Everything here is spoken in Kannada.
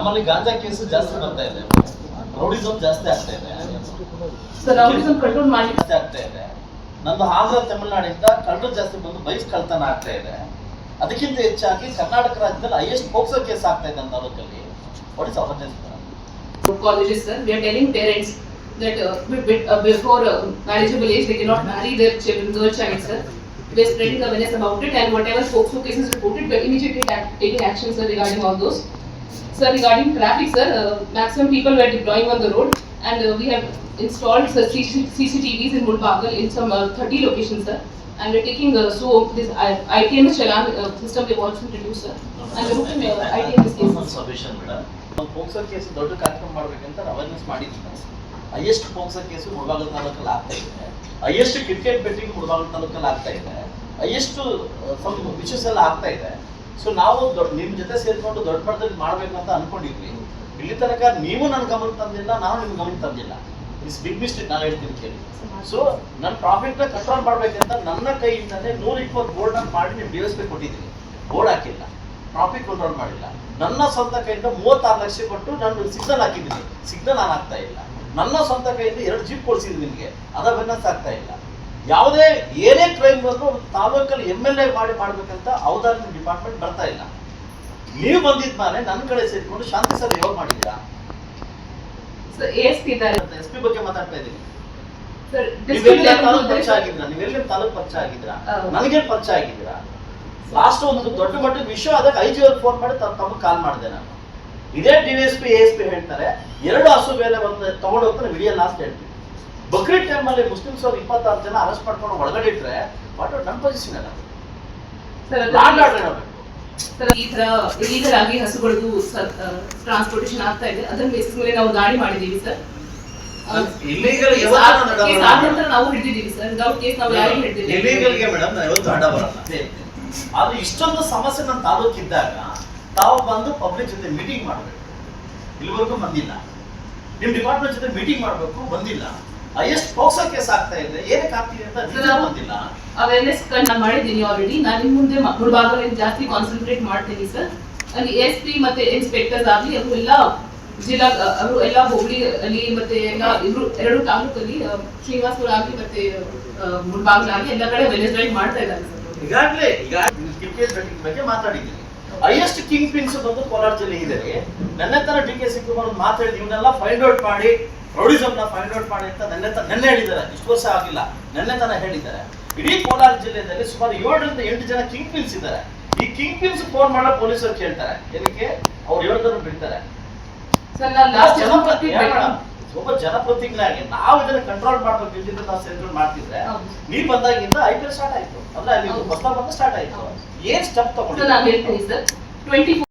ನಮ್ಮಲ್ಲಿ ಗಾಂಜಾ ಕೇಸು ಜಾಸ್ತಿ ಬರ್ತಾ ಇದೆ, ರೌಡಿಸಮ್ ಜಾಸ್ತಿ ಆಗ್ತಾ ಇದೆ, ರೌಡಿಸಮ್ ಕಂಟ್ರೋಲ್ ಮಾಡಿ ಜಾಸ್ತಿ ಆಗ್ತಾ ಇದೆ. ನಂದು ಆಂಧ್ರ ತಮಿಳುನಾಡಿಂದ ಕಳ್ಳರು ಜಾಸ್ತಿ ಬಂದು ಬೈಕ್ ಕಳ್ತನ ಆಗ್ತಾ ಇದೆ. ಅದಕ್ಕಿಂತ ಹೆಚ್ಚಾಗಿ ಕರ್ನಾಟಕ ರಾಜ್ಯದಲ್ಲಿ ಹೈಯೆಸ್ಟ್ ಪೋಕ್ಸೋ ಕೇಸ್ ಆಗ್ತಾ ಇದೆ ನಮ್ಮ ತಾಲೂಕಲ್ಲಿ. What is awareness? Colleges, sir, we are telling parents that before marriageable age they cannot marry their children, girl child, sir. We are spreading awareness about it, and whatever POCSO cases reported, we are immediately taking action, sir, regarding all those. Sir, regarding traffic, sir, maximum people were deploying on the road, and we have installed CCTVs in Mulbagal in some 30 locations, sir. And we are taking so this ITMS Chalan system we have also introduced, sir. And we are looking ITMS cases. Solution madam, POCSO case ದೊಡ್ಡ ಕಾರ್ಯಕ್ರಮ ಮಾಡ್ಬೇಕಂತ ಅವೇರ್ನೆಸ್ ಮಾಡಿದ್ವಿ. ಹೈಯೆಸ್ಟ್ ಪೋಕ್ಸೋ ಕೇಸು ಮುಳಬಾಗಿಲು ತಾಲೂಕಲ್ಲಿ ಆಗ್ತಾ ಇದೆ, ಹೈಯೆಸ್ಟ್ ಕ್ರಿಕೆಟ್ ಬೆಟ್ಟಿಂಗ್ ಮುಳಬಾಗಿಲು ತಾಲೂಕಲ್ಲಿ ಆಗ್ತಾ ಇದೆ, ಹೈಯೆಸ್ಟ್ ವಿಷಸ್ ಎಲ್ಲ ಆಗ್ತಾ ಇದೆ. ಸೊ ನಾವು ನಿಮ್ಮ ಜೊತೆ ಸೇರಿಕೊಂಡು ದೊಡ್ಡ ಮಟ್ಟದಲ್ಲಿ ಮಾಡಬೇಕು ಅಂತ ಅನ್ಕೊಂಡಿದ್ವಿ. ಇಲ್ಲಿ ತನಕ ನೀವು ನನ್ನ ಗಮನ ತಂದಿಲ್ಲ, ನಾನು ನಿಮ್ಮ ಗಮನ ತಂದಿಲ್ಲ. ಇಟ್ಸ್ ಬಿಗ್ ಮಿಸ್ಟೇಕ್, ನಾನು ಹೇಳ್ತೀನಿ ಕೇಳಿ. ಸೊ ನನ್ನ ಟ್ರಾಫಿಕ್ನ ಕಂಟ್ರೋಲ್ ಮಾಡ್ಬೇಕಂತ ನನ್ನ ಕೈಯಿಂದಲೇ 120 ಬೋರ್ಡ್ನ ಮಾಡಿ ನೀವು DSP ಕೊಟ್ಟಿದ್ದೀನಿ. ಬೋರ್ಡ್ ಹಾಕಿಲ್ಲ, ಟ್ರಾಫಿಕ್ ಕಂಟ್ರೋಲ್ ಮಾಡಿಲ್ಲ. ನನ್ನ ಸ್ವಂತ ಕೈಯಿಂದ 36 ಲಕ್ಷ ಕೊಟ್ಟು ನಾನು ಸಿಗ್ನಲ್ ಹಾಕಿದ್ದೀನಿ, ಸಿಗ್ನಲ್ ನಾನು ಆಗ್ತಾ ಇಲ್ಲ. ನನ್ನ ಸ್ವಂತ ಕೈಯಿಂದ 2 ಜೀಪ್ ಕೊಡಿಸಿದ್ದೀನಿ ನಿಮಗೆ, ಅದ ಅವೇರ್ನೆಸ್ ಆಗ್ತಾ ಇಲ್ಲ. ಯಾವುದೇ ಏನೇ ಕ್ರೈಮ್ ಬಂದರೂ ತಾಲೂಕಲ್ಲಿ MLA ಮಾಡ್ಬೇಕಂತ ಅವಧಾನ ಡಿಪಾರ್ಟ್ಮೆಂಟ್ ಬರ್ತಾ ಇಲ್ಲ. ನೀವು ಬಂದಿದ್ದ ಮೇಲೆ ನನ್ನ ಕಡೆ ಸೇರಿಕೊಂಡು ಶಾಂತಿ ಸರ್ ಯಾವಾಗ ಮಾಡಿದ್ದೀರಾ? SP ಬಗ್ಗೆ ಮಾತಾಡ್ತಾ ಇದ್ದೀನಿ. ನೀವೆಲ್ಲ ತಾಲೂಕು ಪರಿಚಯ ಆಗಿದ್ದೀರಾ? ನೀವೆಲ್ಲ ತಾಲೂಕು ಪರಿಚಯ ಆಗಿದ್ದೀರಾ? ನನಗೆ ಪರಿಚಯ ಆಗಿದ್ದೀರಾ? ಲಾಸ್ಟ್ ಒಂದು ದೊಡ್ಡ ಮಟ್ಟದ ವಿಷಯ ಆದಾಗ IG ಅವ್ರಿಗೆ ಫೋನ್ ಮಾಡಿ ತಮಗೆ ಕಾಲ್ ಮಾಡಿದೆ ನಾನು. ಇದೇ DSP ASP ಹೇಳ್ತಾರೆ 2 ಹಸು ಬೇಲೆ ಒಂದು ತಗೊಂಡು ಹೋಗ್ತಾರೆ, ವಿಡಿಯೋ ಲಾಸ್ಟ್ ಹೇಳ್ತೀವಿ. ಬಕ್ರೀದ್ ಟೈಮಲ್ಲಿ ಮುಸ್ಲಿಮ್ಸ್ ಅವ್ರು 26 ಜನ ಅರೆಸ್ಟ್ ಮಾಡ್ಕೊಂಡು ಒಳಗಡೆ ಇಟ್ರೆ ವಾಟ್ ನನ್ನ ಪೊಸಿಷನ್ ಅಲ್ಲ. ಈ ತರ ಇಲೀಗಲ್ ಆಗಿ ಹಸುಗಳದ್ದು ಟ್ರಾನ್ಸ್ಪೋರ್ಟೇಷನ್ ಆಗ್ತಾ ಇದೆ, ಅದರ ಬೇಸಿಸ್ ಮೇಲೆ ನಾವು ದಾಳಿ ಮಾಡಿದೀವಿ ಸರ್. ಇಲ್ಲಿಗಲ್ ನಾವು ಹಿಡಿದಿದ್ದೀವಿ ಸರ್, ವಿದೌಟ್ ಕೇಸ್ ನಾವು ಯಾರಿಗೆ ಹಿಡಿದಿದ್ದೀವಿ. ಇಲ್ಲಿಗಲ್ಗೆ ಮೇಡಮ್ ನಾವು ಯಾವತ್ತೂ ಅಡ್ಡ ಬರಲ್ಲ. ಆದ್ರೆ ಇಷ್ಟೊಂದು ಸಮಸ್ಯೆ ನಮ್ಮ ತಾಲೂಕಿದ್ದಾಗ ತಾವು ಬಂದು ಪಬ್ಲಿಕ್ ಜೊತೆ ಮೀಟಿಂಗ್ ಮಾಡಬೇಕು. ಇಲ್ಲಿವರೆಗೂ ಬಂದಿಲ್ಲ. ನಿಮ್ಮ ಡಿಪಾರ್ಟ್ಮೆಂಟ್ ಜೊತೆ ಮೀಟಿಂಗ್ ಮಾಡಬೇಕು, ಬಂದಿಲ್ಲ. ಹೈಯೆಸ್ಟ್ ಪೋಕ್ಸೋ ಕೇಸ್ ಆಗ್ತಾ ಇದೆ, ಏನಕ್ಕೆ ಆಗ್ತಿದೆ ಅಂತ ಬಂದಿಲ್ಲ. ಅವೇರ್ನೆಸ್ ನಾನು ಮಾಡಿದ್ದೀನಿ ಆಲ್ರೆಡಿ. ನಾನು ಇನ್ನು ಮುಂದೆ ಮುಳಬಾಗಿಲಲ್ಲಿ ಜಾಸ್ತಿ ಕಾನ್ಸಂಟ್ರೇಟ್ ಮಾಡ್ತೀನಿ ಸರ್. ಅಲ್ಲಿ ASP ಮತ್ತೆ ಇನ್ಸ್ಪೆಕ್ಟರ್ಸ್ ಆಗಲಿ ಅವರು ಎಲ್ಲ ಜಿಲ್ಲಾ ಅವರು ಎಲ್ಲ ಹೋಬಳಿ ಅಲ್ಲಿ ಮತ್ತೆ ಎಲ್ಲ 2 ತಾಲೂಕಲ್ಲಿ ಶ್ರೀನಿವಾಸಪುರ ಆಗಲಿ ಮತ್ತೆ ಮುಳಬಾಗಿಲಾಗಲಿ ಎಲ್ಲ ಕಡೆ ಅವೇರ್ನೆಸ್ ಡ್ರೈವ್ ಮಾಡ್ತಾ ಇದ್ದಾರೆ ಸರ್. ಈಗಾಗಲೇ ಕ್ರಿಕೆಟ್ ಬೆಟ್ಟಿಂಗ್ ಬಗ್ಗೆ ಮಾತಾಡಿದ್ದೀನಿ. ಹೈಯೆಸ್ಟ್ ಕಿಂಗ್ ಪಿನ್ಸ್ ಬಂದು ಕೋಲಾರ ಜಿಲ್ಲೆ ಇದೆ. ನನ್ನ ತರ DK ಶಿವಕುಮಾರ್ ಮಾತಾಡಿ ಇವನ್ನೆಲ್ಲ ಫೈಂಡ್ ಔಟ್ ಮಾಡಿ, ರೌಡಿಸಮ್ನ ಫೈಂಡ್ ಔಟ್ ಮಾಡಿ ಅಂತ ನೆನ್ನೆ ಹೇಳಿದ್ದಾರೆ. ಇಷ್ಟು ವರ್ಷ ಆಗಿಲ್ಲ, ನೆನ್ನೆ ತನ ಹೇಳಿದ್ದಾರೆ. ಇಡೀ ಕೋಲಾರ ಜಿಲ್ಲೆಯಲ್ಲಿ ಸುಮಾರು 7 ರಿಂದ 8 ಜನ ಕಿಂಗ್ ಪಿನ್ಸ್ ಇದ್ದಾರೆ. ಈ ಕಿಂಗ್ ಪಿನ್ಸ್ ಫೋನ್ ಮಾಡೋ ಪೊಲೀಸರು ಕೇಳ್ತಾರೆ, ಏನಕ್ಕೆ ಅವ್ರು 7 ಜನ ಬಿಡ್ತಾರೆ. ಒಬ್ಬ ಜನಪ್ರತಿನಿಧಿಯಾಗಿ ನಾವು ಇದನ್ನ ಕಂಟ್ರೋಲ್ ಮಾಡ್ಬೇಕು, ಇಲ್ಲಿಂದ ನಾವು ಸೆಂಟ್ರಲ್ ಮಾಡ್ತಿದ್ರೆ ನೀವು ಬಂದಾಗಿಂದ IPL ಸ್ಟಾರ್ಟ್ ಆಯ್ತು, ಅಂದ್ರೆ ಅಲ್ಲಿ ಹೊಸ ಸ್ಟಾರ್ಟ್ ಆಯ್ತು. ಏನ್ ಸ್ಟೆಪ್ ತಗೊಂಡು